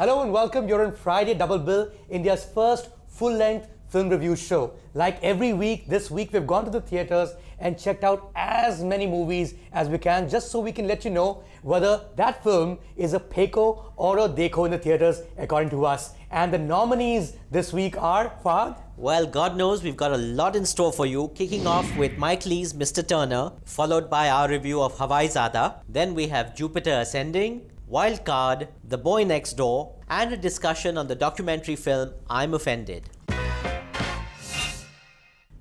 Hello and welcome. You're on Friday Double Bill, India's first full-length film review show. Like every week, this week we've gone to the theatres and checked out as many movies as we can, just so we can let you know whether that film is a Peko or a Dekho in the theatres according to us. And the nominees this week are, Fahad? Well, God knows we've got a lot in store for you, kicking off with Mike Leigh's Mr. Turner, followed by our review of Hawaizaada. Then we have Jupiter Ascending, Wild Card, The Boy Next Door, and a discussion on the documentary film I'm Offended.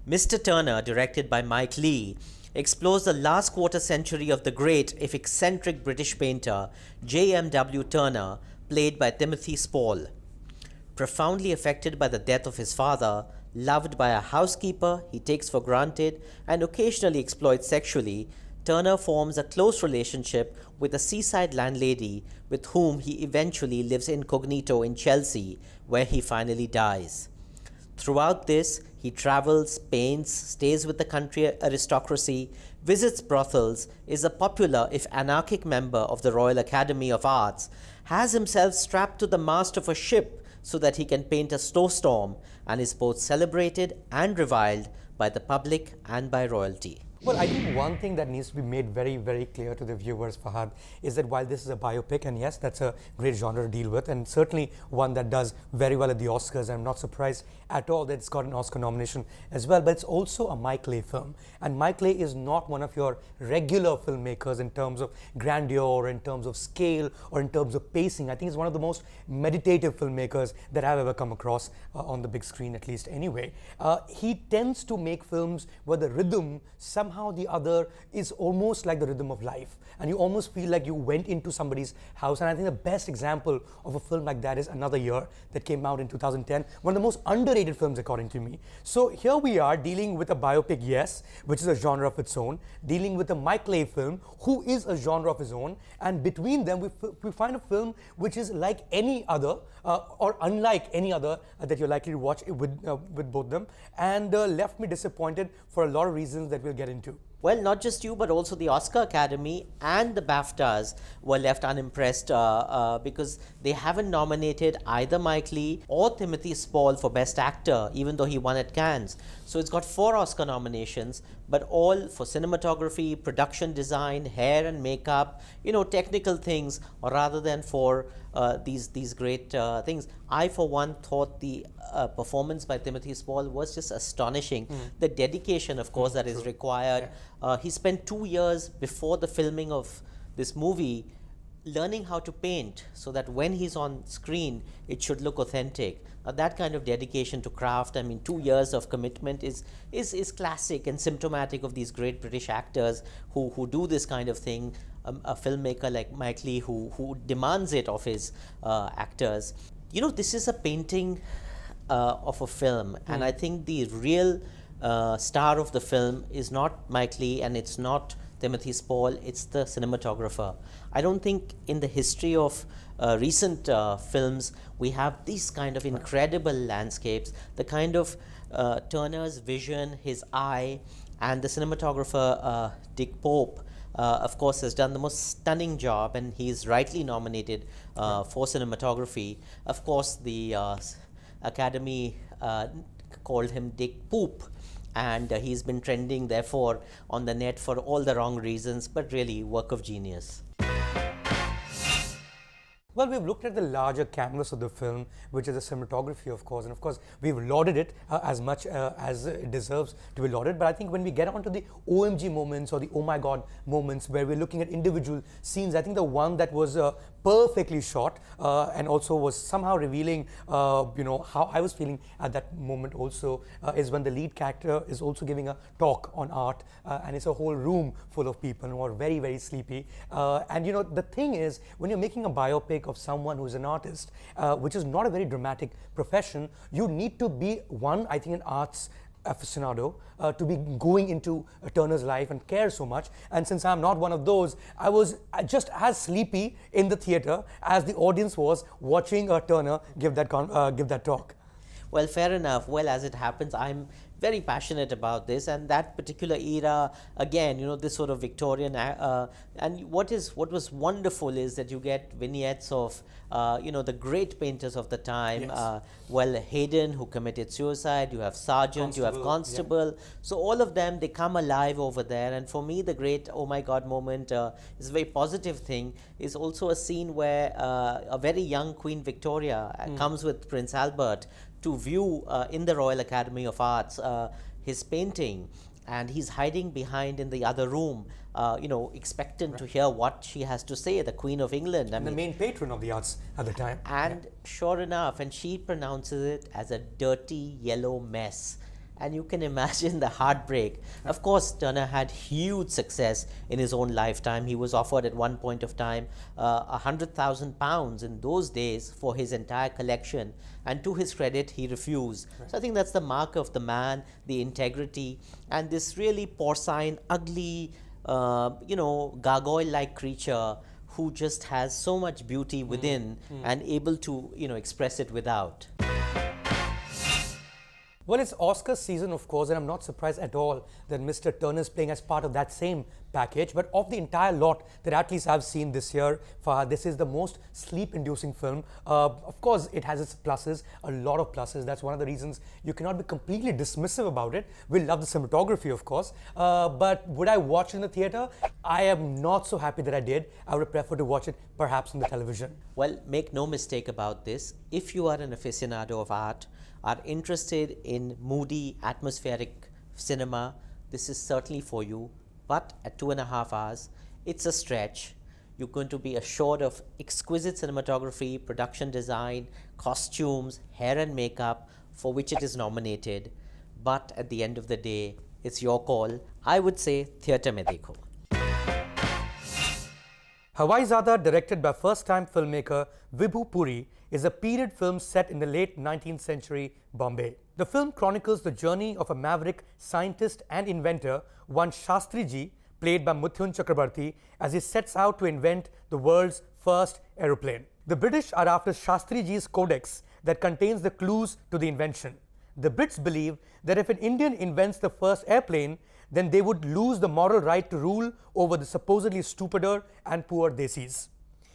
Mr. Turner, directed by Mike Leigh, explores the last quarter century of the great, if eccentric, British painter J.M.W. Turner, played by Timothy Spall. Profoundly affected by the death of his father, loved by a housekeeper he takes for granted and occasionally exploits sexually, Turner forms a close relationship with a seaside landlady with whom he eventually lives incognito in Chelsea, where he finally dies. Throughout this, he travels, paints, stays with the country aristocracy, visits brothels, is a popular if anarchic member of the Royal Academy of Arts, has himself strapped to the mast of a ship so that he can paint a snowstorm, and is both celebrated and reviled by the public and by royalty. Well, I think one thing that needs to be made very, very clear to the viewers, Fahad, is that while this is a biopic, and yes, that's a great genre to deal with, and certainly one that does very well at the Oscars, I'm not surprised at all that it's got an Oscar nomination as well, but it's also a Mike Leigh film. And Mike Leigh is not one of your regular filmmakers in terms of grandeur, in terms of scale, or in terms of pacing. I think he's one of the most meditative filmmakers that I've ever come across on the big screen, at least anyway. He tends to make films where the rhythm somehow the other is almost like the rhythm of life, and you almost feel like you went into somebody's house. And I think the best example of a film like that is Another Year, that came out in 2010, one of the most underrated films according to me. So here we are dealing with a biopic, yes, which is a genre of its own, dealing with a Mike Leigh film who is a genre of his own, and between them we find a film which is like any other or unlike any other that you're likely to watch with both them, and left me disappointed for a lot of reasons that we'll get into. Well, not just you, but also the Oscar Academy and the BAFTAs were left unimpressed because they haven't nominated either Mike Leigh or Timothy Spall for Best Actor, even though he won at Cannes. So it's got 4 Oscar nominations, but all for cinematography, production design, hair and makeup, technical things, or rather than for these great things. I, for one, thought the performance by Timothy Spall was just astonishing. The dedication, of course, that is required. He spent 2 years before the filming of this movie learning how to paint so that when he's on screen, it should look authentic. That kind of dedication to craft, 2 years of commitment is classic and symptomatic of these great British actors who do this kind of thing. A filmmaker like Mike Leigh who demands it of his actors. This is a painting of a film, and I think the real star of the film is not Mike Leigh and it's not Timothy Spall, it's the cinematographer. I don't think in the history of recent films we have these kind of incredible landscapes, the kind of Turner's vision, his eye, and the cinematographer Dick Pope of course has done the most stunning job, and he's rightly nominated for cinematography. Of course, the Academy called him Dick Poop, and he's been trending therefore on the net for all the wrong reasons, but really work of genius. Well, we've looked at the larger canvas of the film, which is the cinematography, of course, and of course we've lauded it as much as it deserves to be lauded. But I think when we get onto the OMG moments or the oh my god moments, where we're looking at individual scenes, I think the one that was perfectly shot and also was somehow revealing how I was feeling at that moment also is when the lead character is also giving a talk on art, and it's a whole room full of people who are very, very sleepy. And the thing is, when you're making a biopic of someone who's an artist, which is not a very dramatic profession, you need to be I think, an arts aficionado to be going into Turner's life and care so much. And since I'm not one of those, I was just as sleepy in the theater as the audience was watching Turner give that talk. Well, fair enough. Well, as it happens, I'm very passionate about this, and that particular era, again, this sort of Victorian, and what was wonderful is that you get vignettes of, the great painters of the time. Yes. Well, Haydn, who committed suicide, you have Sargent, you have Constable. So all of them, they come alive over there. And for me, the great oh my God moment is a very positive thing, is also a scene where a very young Queen Victoria comes with Prince Albert to view in the Royal Academy of Arts his painting, and he's hiding behind in the other room, expectant to hear what she has to say, the Queen of England. The main patron of the arts at the time. And sure enough, and she pronounces it as a dirty yellow mess. And you can imagine the heartbreak. Of course, Turner had huge success in his own lifetime. He was offered at one point of time £100,000 in those days for his entire collection. And to his credit, he refused. Right. So I think that's the mark of the man, the integrity, and this really porcine, ugly, gargoyle-like creature who just has so much beauty within and able to, express it without. Well, it's Oscar season, of course, and I'm not surprised at all that Mr. Turner is playing as part of that same package. But of the entire lot that at least I've seen this year, Fahad, this is the most sleep-inducing film. Of course, it has its pluses, a lot of pluses. That's one of the reasons you cannot be completely dismissive about it. We love the cinematography, of course. But would I watch it in the theater? I am not so happy that I did. I would prefer to watch it perhaps on the television. Well, make no mistake about this. If you are an aficionado of art, are interested in moody, atmospheric cinema, this is certainly for you. But at 2.5 hours, it's a stretch. You're going to be assured of exquisite cinematography, production design, costumes, hair and makeup, for which it is nominated. But at the end of the day, it's your call. I would say theatre mein dekho. Hawaizaada, directed by first-time filmmaker Vibhu Puri, is a period film set in the late 19th century Bombay. The film chronicles the journey of a maverick scientist and inventor, one Shastriji, played by Mithun Chakrabarti, as he sets out to invent the world's first aeroplane. The British are after Shastriji's codex that contains the clues to the invention. The Brits believe that if an Indian invents the first airplane, then they would lose the moral right to rule over the supposedly stupider and poor Desis.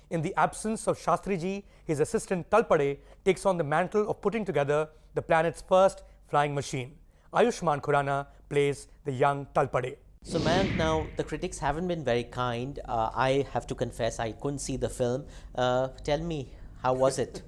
In the absence of Shastriji, his assistant Talpade takes on the mantle of putting together the planet's first flying machine. Ayushmann Khurrana plays the young Talpade. So Mayank, now the critics haven't been very kind. I have to confess I couldn't see the film. Tell me, how was it?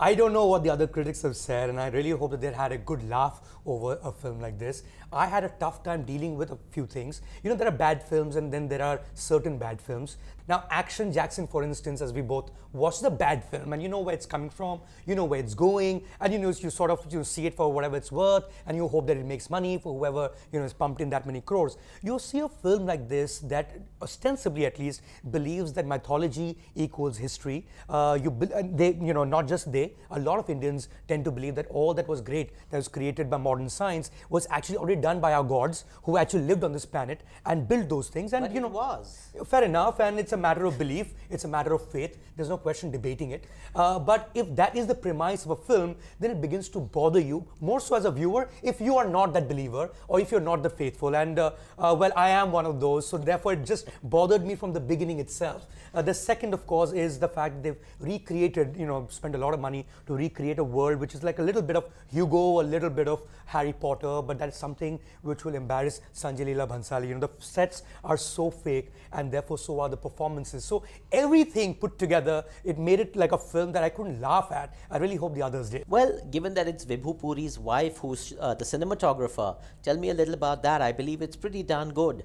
I don't know what the other critics have said, and I really hope that they had a good laugh over a film like this. I had a tough time dealing with a few things. There are bad films and then there are certain bad films. Now, Action Jackson, for instance, as we both watched the bad film, and you know where it's coming from, you know where it's going, and you sort of see it for whatever it's worth, and you hope that it makes money for whoever is pumped in that many crores. You see a film like this that ostensibly, at least, believes that mythology equals history. Not just they, a lot of Indians tend to believe that all that was great that was created by modern science was actually already done by our gods who actually lived on this planet and built those things. And but it was. Fair enough, and it's a matter of belief, it's a matter of faith. There's no question debating it. But if that is the premise of a film, then it begins to bother you, more so as a viewer, if you are not that believer or if you're not the faithful. And well, I am one of those, so therefore it just bothered me from the beginning itself. The second, of course, is the fact they've recreated, spent a lot of money to recreate a world which is like a little bit of Hugo, a little bit of Harry Potter, but that is something which will embarrass Sanjay Leela Bhansali. The sets are so fake, and therefore so are the performances. So everything put together, it made it like a film that I couldn't laugh at. I really hope the others did. Well, given that it's Vibhu Puri's wife who's the cinematographer, tell me a little about that. I believe it's pretty darn good.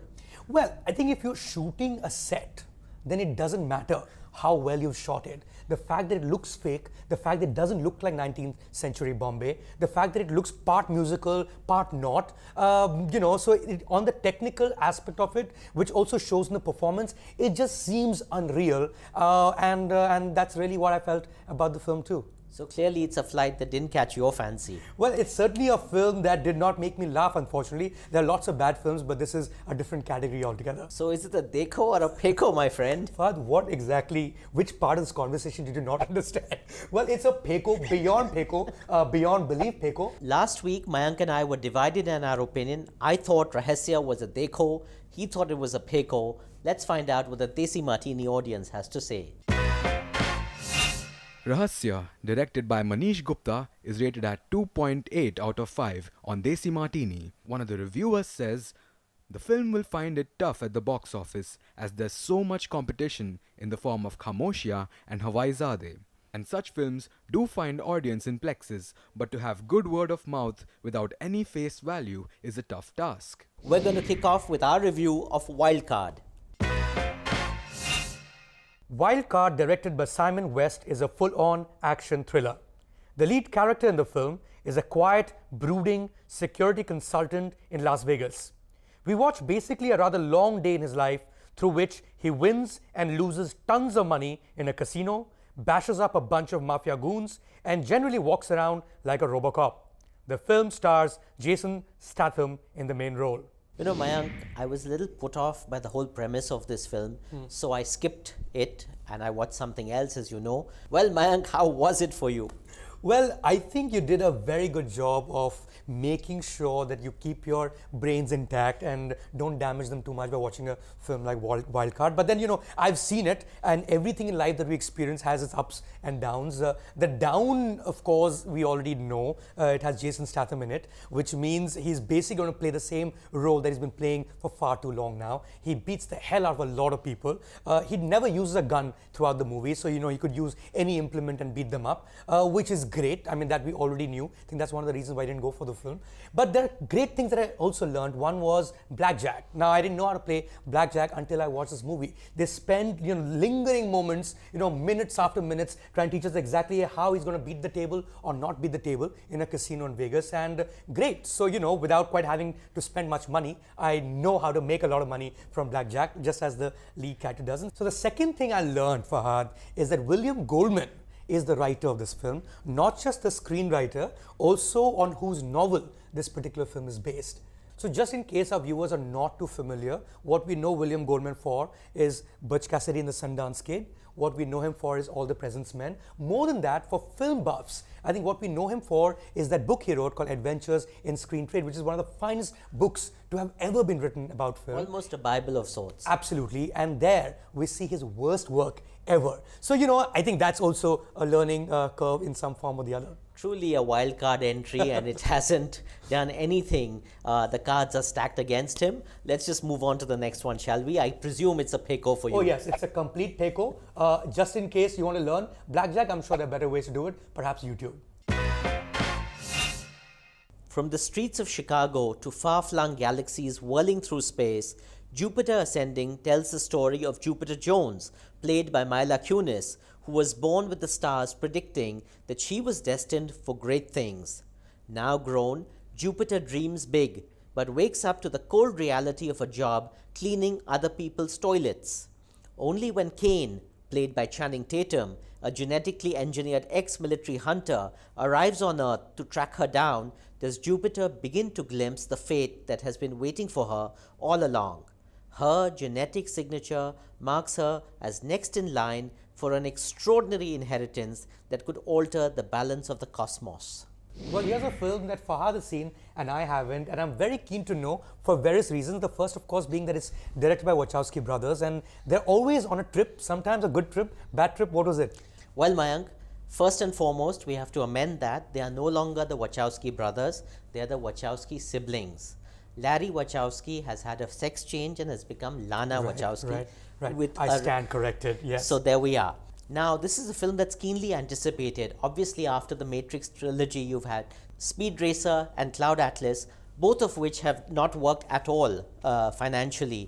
Well, I think if you're shooting a set, then it doesn't matter how well you've shot it. The fact that it looks fake, the fact that it doesn't look like 19th century Bombay, the fact that it looks part musical, part not, so on the technical aspect of it, which also shows in the performance, it just seems unreal, and that's really what I felt about the film too. So clearly it's a flight that didn't catch your fancy. Well, it's certainly a film that did not make me laugh, unfortunately. There are lots of bad films, but this is a different category altogether. So is it a deko or a peko, my friend? Fahad, which part of this conversation did you not understand? Well, it's a peko, beyond belief peko. Last week, Mayank and I were divided in our opinion. I thought Rahasya was a deko. He thought it was a peko. Let's find out what the Desi Martini audience has to say. Rahasya, directed by Manish Gupta, is rated at 2.8 out of 5 on Desi Martini. One of the reviewers says, the film will find it tough at the box office as there's so much competition in the form of Rahasya and Hawaizaada. And such films do find audience in plexes, but to have good word of mouth without any face value is a tough task. We're going to kick off with our review of Wildcard. Wildcard, directed by Simon West, is a full-on action thriller. The lead character in the film is a quiet, brooding security consultant in Las Vegas. We watch basically a rather long day in his life through which he wins and loses tons of money in a casino, bashes up a bunch of mafia goons, and generally walks around like a Robocop. The film stars Jason Statham in the main role. You know, Mayank, I was a little put off by the whole premise of this film, so I skipped it and I watched something else, as you know. Well, Mayank, how was it for you? Well, I think you did a very good job of making sure that you keep your brains intact and don't damage them too much by watching a film like Wildcard. But then, you know, I've seen it, and everything in life that we experience has its ups and downs. The down, of course, we already know. It has Jason Statham in it, which means he's basically going to play the same role that he's been playing for far too long now. He beats the hell out of a lot of people. He never uses a gun throughout the movie, so, you know, he could use any implement and beat them up, which is great. I mean, that we already knew. I think that's one of the reasons why I didn't go for the film. But there are great things that I also learned. One was blackjack. Now, I didn't know how to play blackjack until I watched this movie. They spend, you know, lingering moments, you know, minutes after minutes, trying to teach us exactly how he's going to beat the table or not beat the table in a casino in Vegas. And great. So, you know, without quite having to spend much money, I know how to make a lot of money from blackjack, just as the lead character doesn't. So the second thing I learned, Fahad, is that William Goldman is the writer of this film, not just the screenwriter, also on whose novel this particular film is based. So just in case our viewers are not too familiar, what we know William Goldman for is Butch Cassidy and the Sundance Kid. What we know him for is All the President's Men. More than that, for film buffs, I think what we know him for is that book he wrote called Adventures in Screen Trade, which is one of the finest books to have ever been written about film. Almost a Bible of sorts. Absolutely. And there we see his worst work ever. So, you know, I think that's also a learning curve in some form or the other. Truly a wild card entry, and it hasn't done anything. The cards are stacked against him. Let's just move on to the next one, shall we? I presume it's a peko for you. Oh yes, it's a complete peko. Just in case you want to learn blackjack, I'm sure there are better ways to do it. Perhaps YouTube. From the streets of Chicago to far-flung galaxies whirling through space, Jupiter Ascending tells the story of Jupiter Jones, played by Mila Kunis, who was born with the stars predicting that she was destined for great things. Now grown, Jupiter dreams big, but wakes up to the cold reality of a job cleaning other people's toilets. Only when Kane, played by Channing Tatum, a genetically engineered ex-military hunter, arrives on Earth to track her down, does Jupiter begin to glimpse the fate that has been waiting for her all along. Her genetic signature marks her as next in line for an extraordinary inheritance that could alter the balance of the cosmos. Well, here's a film that Fahad has seen and I haven't, and I'm very keen to know for various reasons. The first, of course, being that it's directed by Wachowski brothers, and they're always on a trip, sometimes a good trip, bad trip. What was it? Well, Mayank, first and foremost, we have to amend that. They are no longer the Wachowski brothers, they are the Wachowski siblings. Larry Wachowski has had a sex change and has become Lana Wachowski. Right. I stand corrected, yes. So there we are. Now, this is a film that's keenly anticipated. Obviously, after the Matrix trilogy, you've had Speed Racer and Cloud Atlas, both of which have not worked at all financially.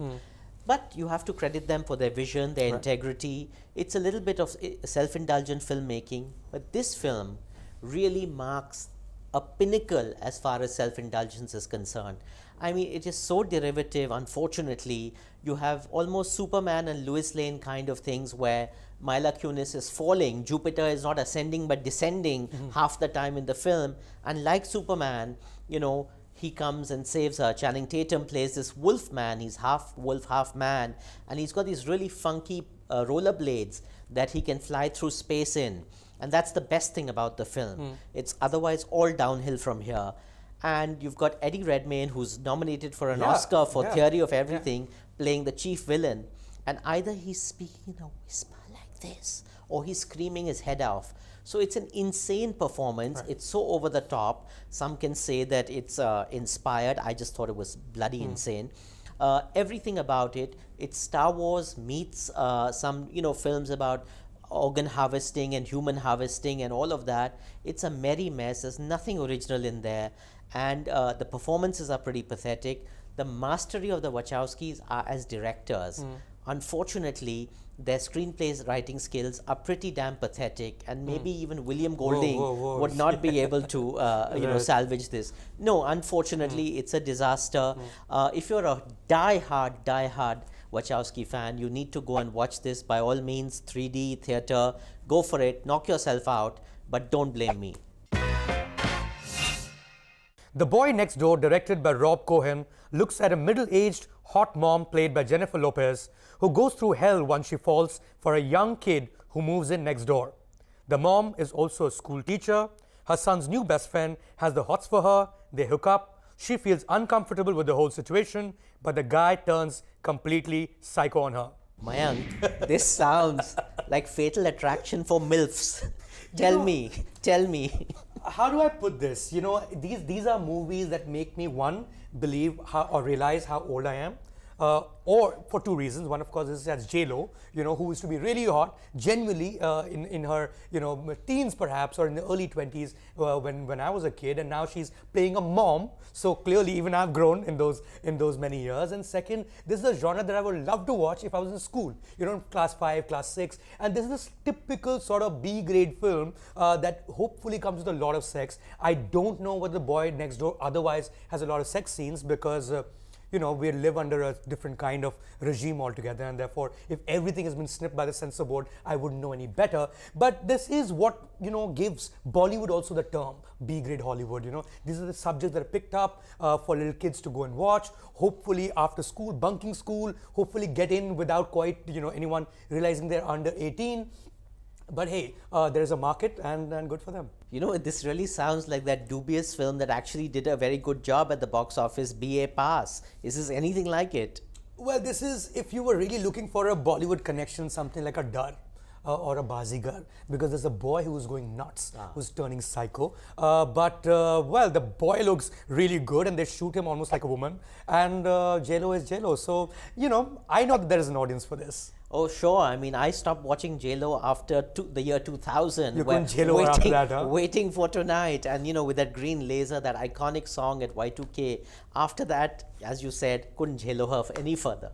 But you have to credit them for their vision, their integrity. It's a little bit of self-indulgent filmmaking, but this film really marks a pinnacle as far as self-indulgence is concerned. I mean, it is so derivative, unfortunately. You have almost Superman and Lois Lane kind of things where Mila Kunis is falling, Jupiter is not ascending but descending half the time in the film. And like Superman, you know, he comes and saves her. Channing Tatum plays this wolf man. He's half wolf, half man. And he's got these really funky rollerblades that he can fly through space in. And that's the best thing about the film. It's otherwise all downhill from here. And you've got Eddie Redmayne, who's nominated for an Oscar for Theory of Everything, playing the chief villain. And either he's speaking in a whisper like this, or he's screaming his head off. So it's an insane performance. Right. It's so over the top. Some can say that it's inspired. I just thought it was bloody insane. Everything about it, it's Star Wars meets some, you know, films about organ harvesting and human harvesting and all of that. It's a merry mess. There's nothing original in there. And the performances are pretty pathetic. The mastery of the Wachowskis are as directors. Unfortunately, their screenplays writing skills are pretty damn pathetic, and maybe even William Golding would not be able to you know, salvage this. No, unfortunately, it's a disaster. If you're a die-hard Wachowski fan, you need to go and watch this. By all means, 3D theater, go for it, knock yourself out, but don't blame me. The Boy Next Door, directed by Rob Cohen, looks at a middle-aged hot mom played by Jennifer Lopez who goes through hell once she falls for a young kid who moves in next door. The mom is also a school teacher. Her son's new best friend has the hots for her. They hook up. She feels uncomfortable with the whole situation, but the guy turns completely psycho on her. Mayank, this sounds like Fatal Attraction for MILFs. Tell me. How do I put this? You know, these are movies that make me, one, believe or realize how old I am. Or for two reasons. One, of course, is that's J-Lo, you know, who used to be really hot, genuinely in her, you know, teens perhaps, or in the early 20s when I was a kid, and now she's playing a mom. So clearly, even I've grown in those many years. And second, this is a genre that I would love to watch if I was in school, you know, class 5, class 6. And this is this typical sort of B-grade film that hopefully comes with a lot of sex. I don't know whether The Boy Next Door otherwise has a lot of sex scenes because you know, we live under a different kind of regime altogether, and therefore, if everything has been snipped by the censor board, I wouldn't know any better. But this is what, you know, gives Bollywood also the term B-grade Hollywood. You know, these are the subjects that are picked up for little kids to go and watch. Hopefully, after school, bunking school. Hopefully, get in without quite, you know, anyone realizing they're under 18. But hey, there is a market, and good for them. You know, this really sounds like that dubious film that actually did a very good job at the box office, B.A. Pass. Is this anything like it? Well, this is, if you were really looking for a Bollywood connection, something like a Dar or a Bazigar, because there's a boy who's going nuts, who's turning psycho. Well, the boy looks really good, and they shoot him almost like a woman, and J-Lo is J-Lo. So, you know, I know that there is an audience for this. Oh, sure. I mean, I stopped watching J-Lo after the year 2000. You couldn't J-Lo after that, huh? Waiting for Tonight. And, you know, with that green laser, that iconic song at Y2K. After that, as you said, couldn't J-Lo her any further.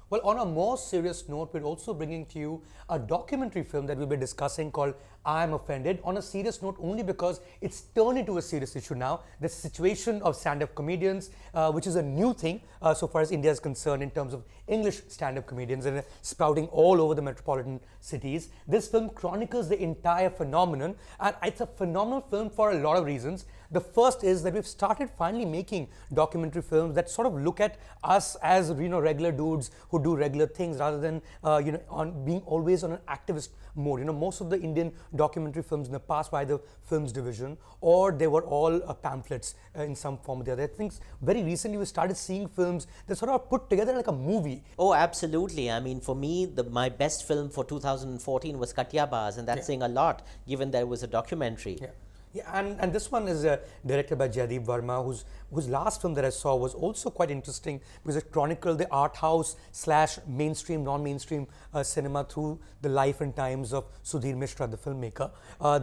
Well, on a more serious note, we're also bringing to you a documentary film that we'll be discussing called I Am Offended. On a serious note, only because it's turned into a serious issue now. The situation of stand-up comedians, which is a new thing so far as India is concerned in terms of English stand-up comedians, and sprouting all over the metropolitan cities. This film chronicles the entire phenomenon, and it's a phenomenal film for a lot of reasons. The first is that we've started finally making documentary films that sort of look at us as, you know, regular dudes who do regular things rather than you know, on being always on an activist mode. You know, most of the Indian documentary films in the past were either films division or they were all pamphlets in some form or the other. I think very recently we started seeing films that sort of put together like a movie. Oh, absolutely. I mean, for me, my best film for 2014 was Katya Baz, and that's saying a lot given that it was a documentary. Yeah. Yeah, and this one is directed by Jaideep Verma, whose last film that I saw was also quite interesting because it chronicled the art house slash mainstream, non-mainstream cinema through the life and times of Sudhir Mishra, the filmmaker.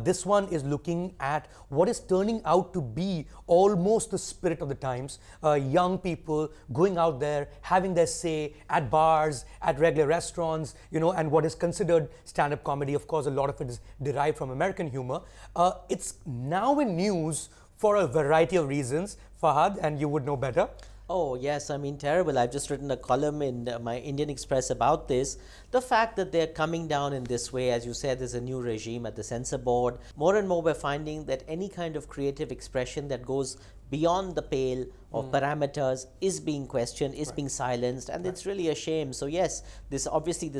This one is looking at what is turning out to be almost the spirit of the times. Young people going out there, having their say at bars, at regular restaurants, and what is considered stand-up comedy. Of course, a lot of it is derived from American humor. It's now in news for a variety of reasons, Fahad, and you would know better. Oh, yes, I mean, terrible. I've just written a column in my Indian Express about this. The fact that they're coming down in this way, as you said, there's a new regime at the censor board. More and more, we're finding that any kind of creative expression that goes beyond the pale of parameters is being questioned, is being silenced, and it's really a shame. So yes, this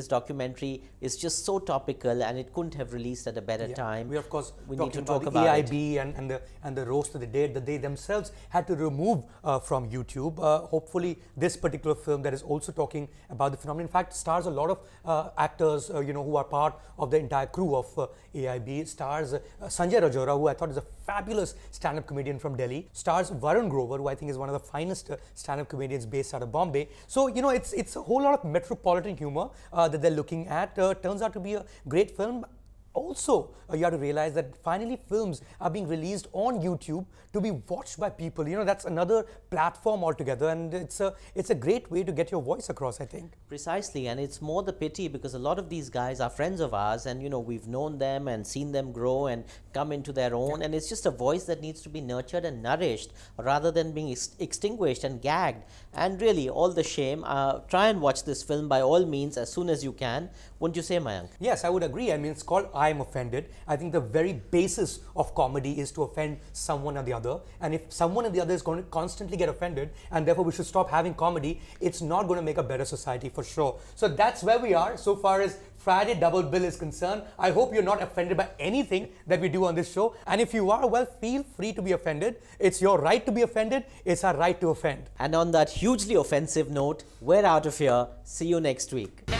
documentary is just so topical, and it couldn't have released at a better time. We of course need to talk talk about about the AIB and the roast of the day that they themselves had to remove from YouTube. Hopefully, this particular film that is also talking about the phenomenon, in fact, stars a lot of actors who are part of the entire crew of AIB. It stars Sanjay Rajora, who I thought is a fabulous stand-up comedian from Delhi. Stars Varun Grover, who I think is one of the finest stand-up comedians based out of Bombay. So it's a whole lot of metropolitan humor that they're looking at. Turns out to be a great film. Also, you have to realize that finally films are being released on YouTube to be watched by people. That's another platform altogether, and it's a great way to get your voice across, I think. Precisely, and it's more the pity because a lot of these guys are friends of ours, and we've known them and seen them grow and come into their own, and it's just a voice that needs to be nurtured and nourished rather than being extinguished and gagged. And really, all the shame. Try and watch this film by all means as soon as you can. Wouldn't you say, Mayank? Yes, I would agree. I mean, it's called I Am Offended. I think the very basis of comedy is to offend someone or the other. And if someone or the other is going to constantly get offended, and therefore we should stop having comedy, it's not going to make a better society for sure. So that's where we are so far as Friday Double Bill is concerned. I hope you're not offended by anything that we do on this show. And if you are, well, feel free to be offended. It's your right to be offended. It's our right to offend. And on that hugely offensive note, we're out of here. See you next week.